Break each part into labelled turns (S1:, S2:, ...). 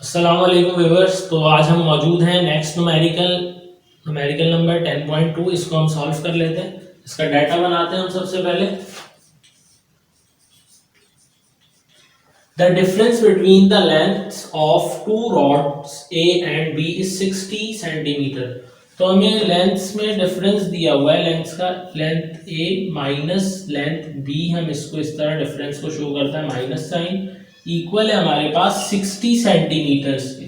S1: अस्सलाम वालेकुम व्यूअर्स। तो आज हम मौजूद हैं नेक्स्ट न्यूमेरिकल नंबर 10.2। इसको हम सॉल्व कर लेते हैं। इसका डाटा बनाते हैं हम सबसे पहले। The difference between the lengths of two rods A and B is 60 centimetre. तो हमें लेंथ्स में डिफरेंस दिया हुआ है, लेंथ्स का लेंथ ए माइनस लेंथ बी। हम इसको इस तरह डिफरेंस को शो करता है माइनस साइन, इक्वल है हमारे पास 60 सेंटीमीटर्स के।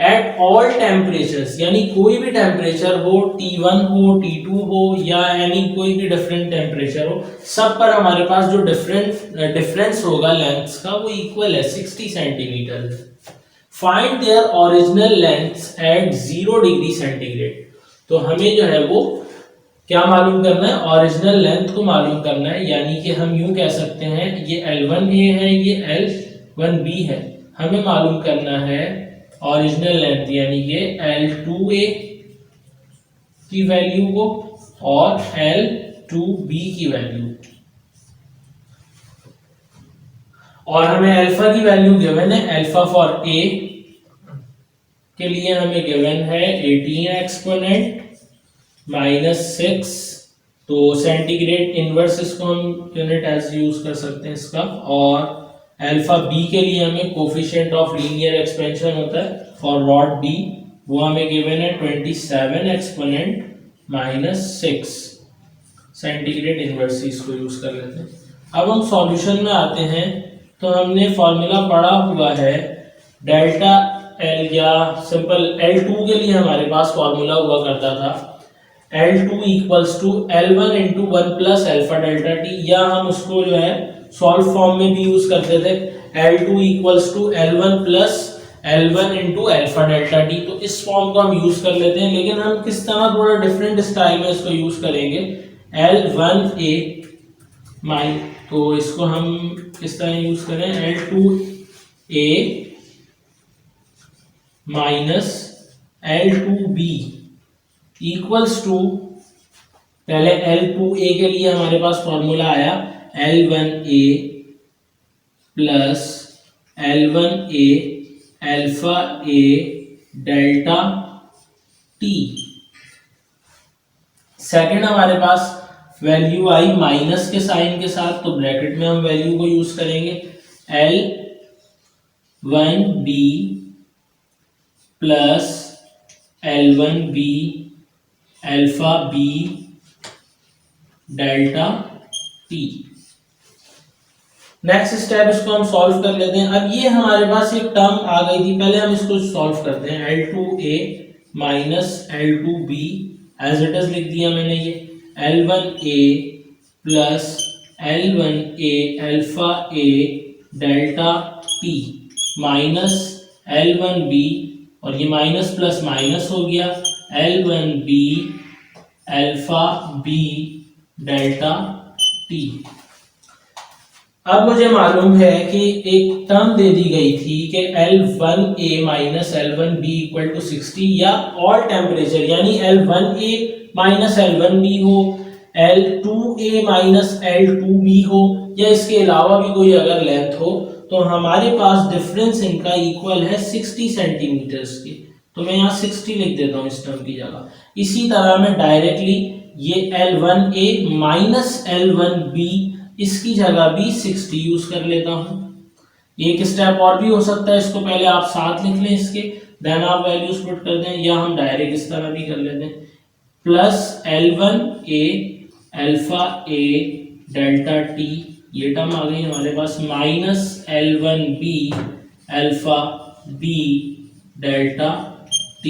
S1: एट ऑल टेम्परेचर्स, यानी कोई भी टेम्परेचर हो, T1 हो, T2 हो या यानी कोई भी डिफरेंट टेम्परेचर हो, सब पर हमारे पास जो डिफरेंस होगा लेंथ्स का वो इक्वल है 60 centimetre. Find their original lengths at 0 degree centigrade. तो हमें जो है वो क्या मालूम करना है, ओरिजिनल लेंथ को मालूम करना है। यानी कि हम यूं कह सकते हैं ये L1A है, ये L1B है। हमें मालूम करना है ओरिजिनल लेंथ यानी कि L2A की वैल्यू को और L2B की वैल्यू, और हमें अल्फा की वैल्यू गिवन है। अल्फा फॉर A के लिए हमें गिवन है 18 एक्सपोनेंट -6। तो सेंटीग्रेड इनवर्स इसको हम यूनिट एज यूज कर सकते हैं इसका। और अल्फा बी के लिए हमें कोफिशिएंट ऑफ लीनियर एक्सपेंशन होता है फॉर रॉड बी, वो हमें गिवन है 27 एक्सपोनेंट -6। सेंटीग्रेड इनवर्स इसको यूज कर लेते हैं। अब हम सॉल्यूशन में आते हैं। तो हमने फॉर्मूला पढ़ा हुआ है डेल्टा एल, या सिंपल L2 के लिए हमारे पास फॉर्मूला हुआ करता था L2 equals to L1 into 1 plus alpha delta T, या हम उसको जो है सॉल्व फॉर्म में भी यूज करते थे L2 equals to L1 plus L1 into alpha delta T. तो इस फॉर्म को हम यूज कर लेते हैं, लेकिन हम किस तरह थोड़ा डिफरेंट स्टाइल में इसको यूज करेंगे। L1A माइ, तो इसको हम किस तरह यूज करें, L2A minus L2B equals to, पहले L2A के लिए हमारे पास फॉर्मूला आया L1A plus L1A alpha A delta T। Second हमारे पास वैल्यू आई माइनस के साइन के साथ, तो ब्रैकेट में हम वैल्यू को यूज करेंगे L1B plus L1B alpha B delta T। Next step इसको हम सॉल्व कर लेते हैं। अब ये हमारे पास एक टर्म आ गई थी, पहले हम इसको सॉल्व करते हैं। L2A minus L2B as it is लिख दिया मैंने। ये L1A plus L1A alpha A delta T minus L1B, और ये माइनस प्लस माइनस हो गया, L1B alpha B delta T। अब मुझे मालूम है कि एक टर्म दे दी गई थी कि L1A minus L1B equal to 60, या ऑल टेम्परेचर यानी L1A माइनस L1B हो, L2A माइनस L2B हो, या इसके अलावा भी कोई अगर लेंथ हो, तो हमारे पास डिफरेंस इनका इक्वल है 60 सेंटीमीटर्स के। तो मैं यहाँ 60 लिख देता हूँ इस टर्म की जगह। इसी तरह मैं डायरेक्टली ये L1A माइनस L1B इसकी जगह भी 60 यूज कर लेता हूँ। एक स्टेप और भी हो सकता है, इसको पहले आप साथ लिख लें इसके, देन आप वैल्यूज पुट कर दें, या हम डायरेक्ट इस तरह भी कर लेते हैं plus L1A alpha A delta T, ये टर्म आ गई हमारे पास, minus L1B alpha B delta T।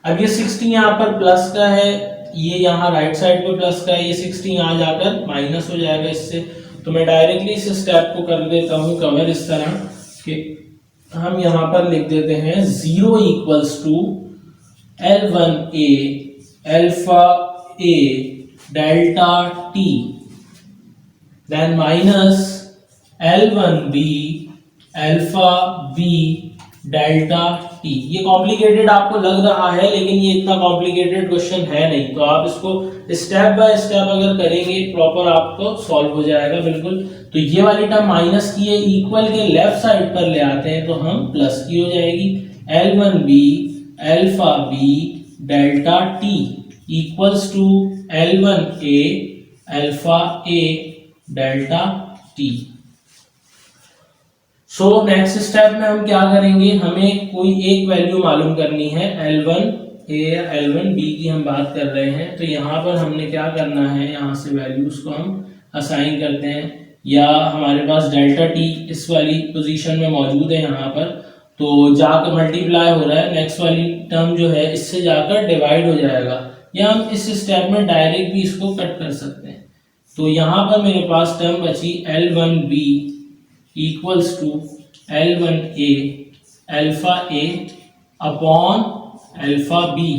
S1: अब ये 60 यहाँ पर प्लस का है, ये यहाँ राइट साइड पे प्लस का है, ये 60 यहाँ जाकर माइनस हो जाएगा इससे। तो मैं डायरेक्टली इस स्टेप को कर देता हूँ कवर इस तरह कि हम यहाँ पर लिख देते हैं 0 equals to L1A alpha A delta T then minus L1B alpha B delta T. ये कॉम्प्लिकेटेड आपको लग रहा है लेकिन ये इतना कॉम्प्लिकेटेड क्वेश्चन है नहीं, तो आप इसको स्टेप बाय स्टेप अगर करेंगे प्रॉपर आपको सॉल्व हो जाएगा बिल्कुल। तो ये वाली टर्म माइनस की है, इक्वल के लेफ्ट साइड पर ले आते हैं तो हम प्लस की हो जाएगी। L1b alpha B delta T equals to L1a alpha A delta T. So next step में हम क्या करेंगे, हमें कोई एक वैल्यू मालूम करनी है, L1a या L1b की हम बात कर रहे हैं। तो यहाँ पर हमने क्या करना है, यहाँ से वैल्यूज को हम असाइन करते हैं, या हमारे पास डेल्टा टी इस वाली पोजीशन में मौजूद है यहाँ पर, तो जाकर मल्टीप्लाई हो रहा है, नेक्स्ट वाली टर्म जो है इससे जाकर डिवाइड हो जाएगा, या हम इस स्टेप में डायरेक्ट भी इसको कट कर सकते हैं। तो यहाँ पर मेरे पास टर्म बची L1b equals to L1a alpha A upon alpha B.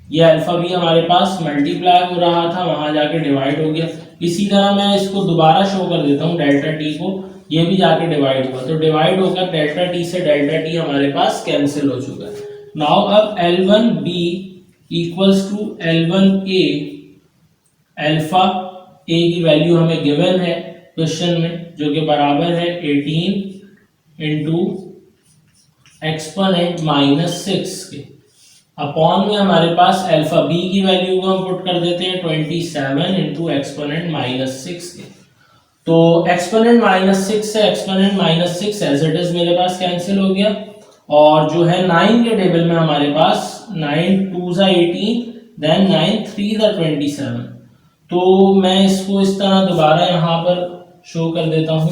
S1: ये अल्फा बी हमारे पास मल्टीप्लाई हो रहा था, वहां जाके डिवाइड हो गया। इसी तरह मैं इसको दोबारा शो कर देता हूँ डेल्टा टी को, ये भी जाके डिवाइड हुआ, तो डिवाइड होकर डेल्टा टी से डेल्टा टी हमारे पास कैंसिल हो चुका है। नाउ अब L1b equals to L1a alpha ए की वैल्यू हमें गिवन है क्वेश्चन में, जो कि बराबर है 18 इंटू एक्सपोनेंट -6 के, अपॉन में हमारे पास अल्फा बी की वैल्यू को हम पुट कर देते हैं 27 इंटू एक्सपोनेंट -6 के। तो एक्सपोनेंट -6 से एक्सपोनेंट -6 एज इट इज मेरे पास कैंसिल हो गया, और जो है 9 के टेबल में हमारे पास 9 2 ज़ा 18 देन 9 3 ज़ा 27। तो मैं इसको इस तरह दोबारा यहाँ पर शो कर देता हूं।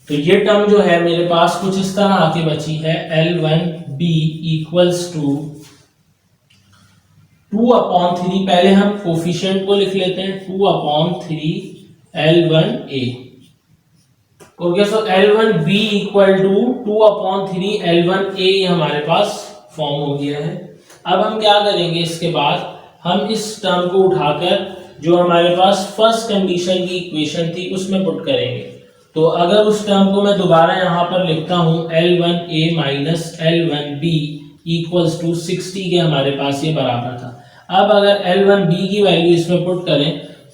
S1: तो ये टर्म जो है मेरे पास कुछ इस तरह आके बची है, L1b इक्वल्स टू 2/3, पहले हम कोफिशिएंट को लिख लेते हैं, 2/3 L1a। Okay, so L1b equal to 2/3 L1a हमारे पास फॉर्म हो गया है। अब हम क्या करेंगे, इसके बाद हम इस टर्म को उठाकर जो हमारे पास फर्स्ट कंडीशन की इक्वेशन थी उसमें पुट करेंगे। तो अगर उस टर्म को मैं दोबारा यहाँ पर लिखता हूँ, L1a minus L1b equals to 60 के हमारे पास ये बराबर था। अब अगर L1b की वैल्यू इसमें पुट करें,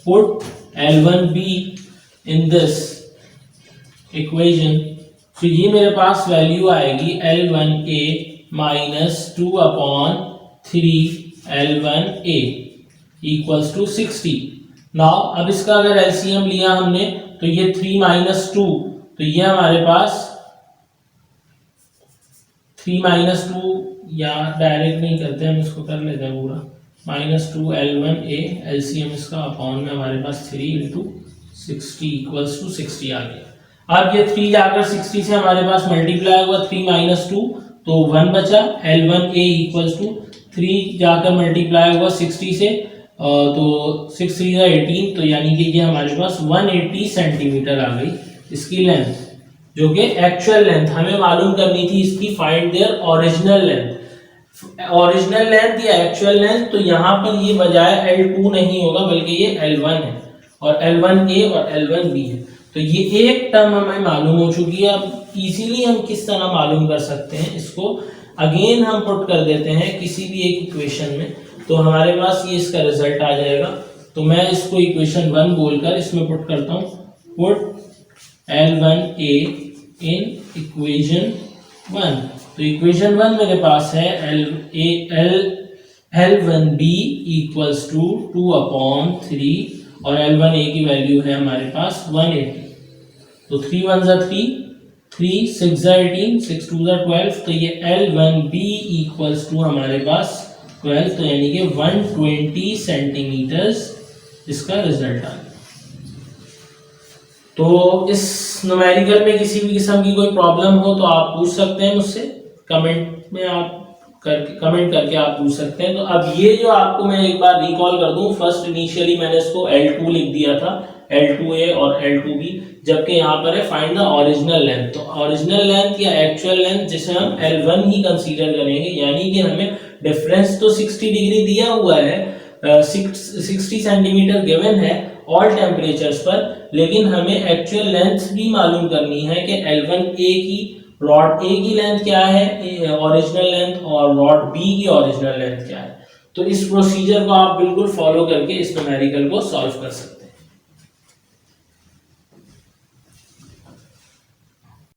S1: put L1b in this equation, तो ये मेरे पास वैल्यू आएगी L1a minus 2/3 L1a equals to 60। Now अब इसका अगर एलसीएम लिया हमने तो ये 3 - 2, तो ये हमारे पास 3 - 2, या डायरेक्ट नहीं करते हम, इसको कर लेते हैं पूरा, -2 L1a एलसीएम इसका अपॉन में हमारे पास 3 इंटू 60 इक्वल्स टू 60 आ गया। अब ये 3 जाकर 60 से हमारे पास मल्टीप्लाई हुआ, 3 - 2 तो 1 बचा, L1a इक्वल्स टू 3 जाकर मल्टीप्लाई हुआ 60 से, तो 6 3 ज़ा 18, तो यानी कि ये हमारे पास 180 सेंटीमीटर आ गई इसकी लेंथ, जो कि एक्चुअल लेंथ हमें मालूम करनी थी इसकी, find their original length. Original length या एक्चुअल लेंथ, तो यहाँ पर ये बजाय L2 नहीं होगा बल्कि ये L1 है, और L1a और L1b है। तो ये एक टर्म हमें मालूम हो चुकी है। अब इजीली हम किस तरह मालूम कर सकते हैं इसको, अगेन हम पुट कर देते हैं किसी भी एक इक्वेशन में, तो हमारे पास ये इसका रिजल्ट आ जाएगा। तो मैं इसको इक्वेशन 1 बोलकर इसमें पुट करता हूँ, पुट L1a इन इक्वेशन 1। तो इक्वेशन 1 मेरे पास है L1b इक्वल्स टू 2/3, और L1a की वैल्यू है हमारे पास 180। तो 3 1 ज़ा 3, 3 6 ज़ा 18, 6 2 ज़ा 12, तो ये L1b इक्वल्स टू हमारे पास 12, तो यानी कि 120 सेंटीमीटर्स इसका रिजल्ट आ गया। तो इस न्यूमेरिकल में किसी भी किस्म की कोई प्रॉब्लम हो तो आप पूछ सकते हैं मुझसे, कमेंट में आप कमेंट करके आप पूछ सकते हैं। तो अब ये जो आपको मैं एक बार रिकॉल कर दूं, फर्स्ट इनिशियली मैंने इसको L2 लिख दिया था, L2a और L2b, जबकि यहाँ पर है फाइंड द ओरिजिनल लेंथ। तो ओरिजिनल लेंथ या एक्चुअल लेंथ जिसे हम L1 ही कंसीडर करेंगे, यानी कि हमें डिफरेंस तो 60 डिग्री दिया हुआ है, 60 सेंटीमीटर गिवन है ऑल टेम्परेचर्स पर, लेकिन हमें एक्चुअल लेंथ भी मालूम करनी है कि L1a की रॉड ए की लेंथ क्या है, ओरिजिनल लेंथ, और रॉड बी की ओरिजिनल लेंथ क्या है। तो इस प्रोसीजर को आप बिल्कुल फॉलो करके इस न्यूमेरिकल को सॉल्व कर सकते हैं।